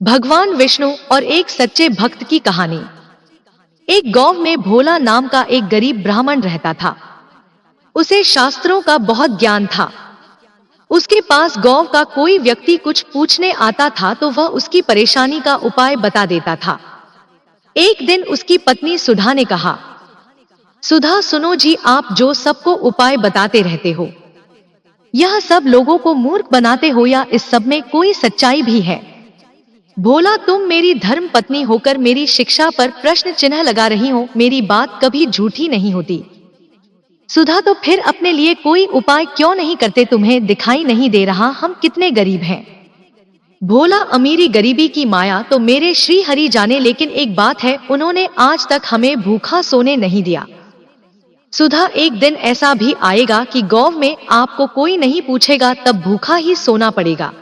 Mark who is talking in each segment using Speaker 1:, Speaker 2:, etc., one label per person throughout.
Speaker 1: भगवान विष्णु और एक सच्चे भक्त की कहानी। एक गांव में भोला नाम का एक गरीब ब्राह्मण रहता था। उसे शास्त्रों का बहुत ज्ञान था। उसके पास गांव का कोई व्यक्ति कुछ पूछने आता था तो वह उसकी परेशानी का उपाय बता देता था। एक दिन उसकी पत्नी सुधा ने कहा, सुधा सुनो जी, आप जो सबको उपाय बताते रहते हो, यह सब लोगों को मूर्ख बनाते हो या इस सब में कोई सच्चाई भी है? भोला, तुम मेरी धर्म पत्नी होकर मेरी शिक्षा पर प्रश्न चिन्ह लगा रही हो। मेरी बात कभी झूठी नहीं होती। सुधा, तो फिर अपने लिए कोई उपाय क्यों नहीं करते? तुम्हें दिखाई नहीं दे रहा हम कितने गरीब हैं? भोला, अमीरी गरीबी की माया तो मेरे श्री हरि जाने, लेकिन एक बात है, उन्होंने आज तक हमें भूखा सोने नहीं दिया। सुधा, एक दिन ऐसा भी आएगा कि गांव में आपको कोई नहीं पूछेगा, तब भूखा ही सोना पड़ेगा।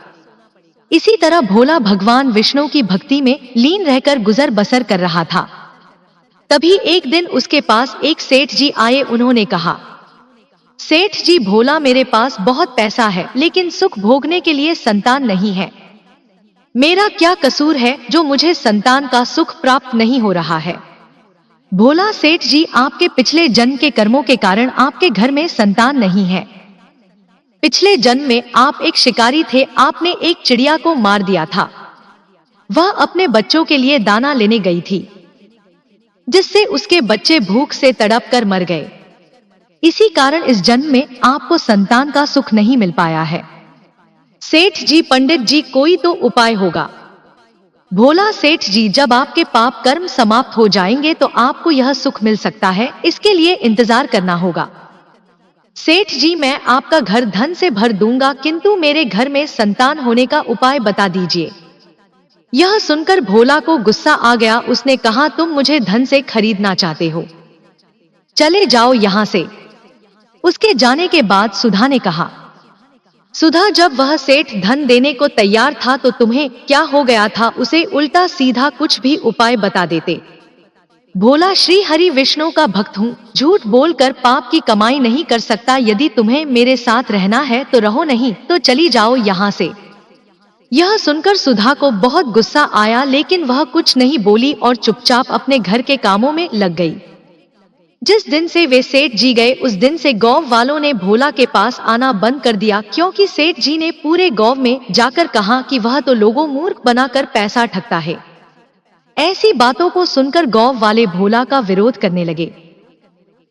Speaker 1: इसी तरह भोला भगवान विष्णु की भक्ति में लीन रहकर गुजर बसर कर रहा था। तभी एक दिन उसके पास एक सेठ जी आए। उन्होंने कहा, सेठ जी, भोला, मेरे पास बहुत पैसा है लेकिन सुख भोगने के लिए संतान नहीं है। मेरा क्या कसूर है जो मुझे संतान का सुख प्राप्त नहीं हो रहा है? भोला, सेठ जी, आपके पिछले जन्म के कर्मों के कारण आपके घर में संतान नहीं है। पिछले जन्म में आप एक शिकारी थे। आपने एक चिड़िया को मार दिया था। वह अपने बच्चों के लिए दाना लेने गई थी, जिससे उसके बच्चे भूख से तड़प कर मर गए। इसी कारण इस जन्म में आपको संतान का सुख नहीं मिल पाया है। सेठ जी, पंडित जी, कोई तो उपाय होगा। भोला, सेठ जी, जब आपके पाप कर्म समाप्त हो जाएंगे तो आपको यह सुख मिल सकता है, इसके लिए इंतजार करना होगा। सेठ जी, मैं आपका घर धन से भर दूंगा, किंतु मेरे घर में संतान होने का उपाय बता दीजिए। यह सुनकर भोला को गुस्सा आ गया। उसने कहा, तुम मुझे धन से खरीदना चाहते हो? चले जाओ यहां से। उसके जाने के बाद सुधा ने कहा, सुधा, जब वह सेठ धन देने को तैयार था तो तुम्हें क्या हो गया था? उसे उल्टा सीधा कुछ भी उपाय बता देते। भोला, श्री हरि विष्णु का भक्त हूँ, झूठ बोलकर पाप की कमाई नहीं कर सकता। यदि तुम्हें मेरे साथ रहना है तो रहो, नहीं तो चली जाओ यहाँ से। यह सुनकर सुधा को बहुत गुस्सा आया, लेकिन वह कुछ नहीं बोली और चुपचाप अपने घर के कामों में लग गई। जिस दिन से वे सेठ जी गए, उस दिन से गांव वालों ने भोला के पास आना बंद कर दिया, क्योंकि सेठ जी ने पूरे गांव में जाकर कहा कि वह तो लोगों मूर्ख बनाकर पैसा ठगता है। ऐसी बातों को सुनकर गांव वाले भोला का विरोध करने लगे।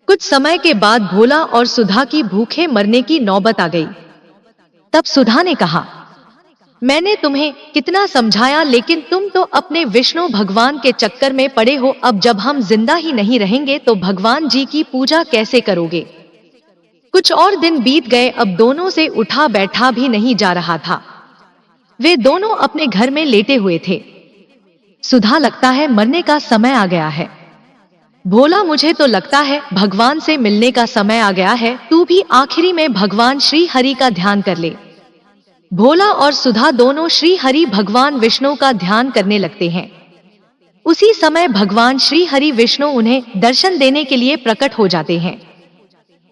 Speaker 1: कुछ समय के बाद भोला और सुधा की भूखे मरने की नौबत आ गई। तब सुधा ने कहा, मैंने तुम्हें कितना समझाया, लेकिन तुम तो अपने विष्णु भगवान के चक्कर में पड़े हो। अब जब हम जिंदा ही नहीं रहेंगे तो भगवान जी की पूजा कैसे करोगे? कुछ और दिन बीत गए। अब दोनों से उठा बैठा भी नहीं जा रहा था। वे दोनों अपने घर में लेटे हुए थे। सुधा, लगता है मरने का समय आ गया है। भोला, मुझे तो लगता है भगवान से मिलने का समय आ गया है। तू भी आखिरी में भगवान श्री हरि का ध्यान कर ले। भोला और सुधा दोनों श्री हरि भगवान विष्णु का ध्यान करने लगते हैं। उसी समय भगवान श्री हरि विष्णु उन्हें दर्शन देने के लिए प्रकट हो जाते हैं।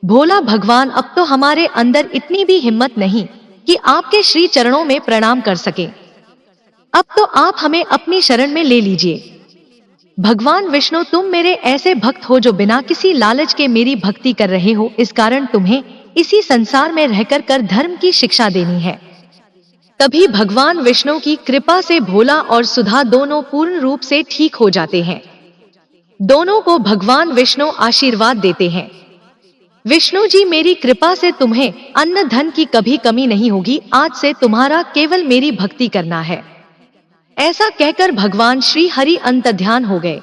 Speaker 1: भोला, भगवान, अब तो हमारे अंदर इतनी भी हिम्मत नहीं कि आपके श्री चरणों में प्रणाम कर सके। अब तो आप हमें अपनी शरण में ले लीजिए। भगवान विष्णु, तुम मेरे ऐसे भक्त हो जो बिना किसी लालच के मेरी भक्ति कर रहे हो। इस कारण तुम्हें इसी संसार में रहकर कर धर्म की शिक्षा देनी है। तभी भगवान विष्णु की कृपा से भोला और सुधा दोनों पूर्ण रूप से ठीक हो जाते हैं। दोनों को भगवान विष्णु आशीर्वाद देते हैं, विष्णु जी, मेरी कृपा से तुम्हें अन्न धन की कभी कमी नहीं होगी। आज से तुम्हारा केवल मेरी भक्ति करना है। ऐसा कहकर भगवान श्री हरि अंतर्ध्यान हो गए।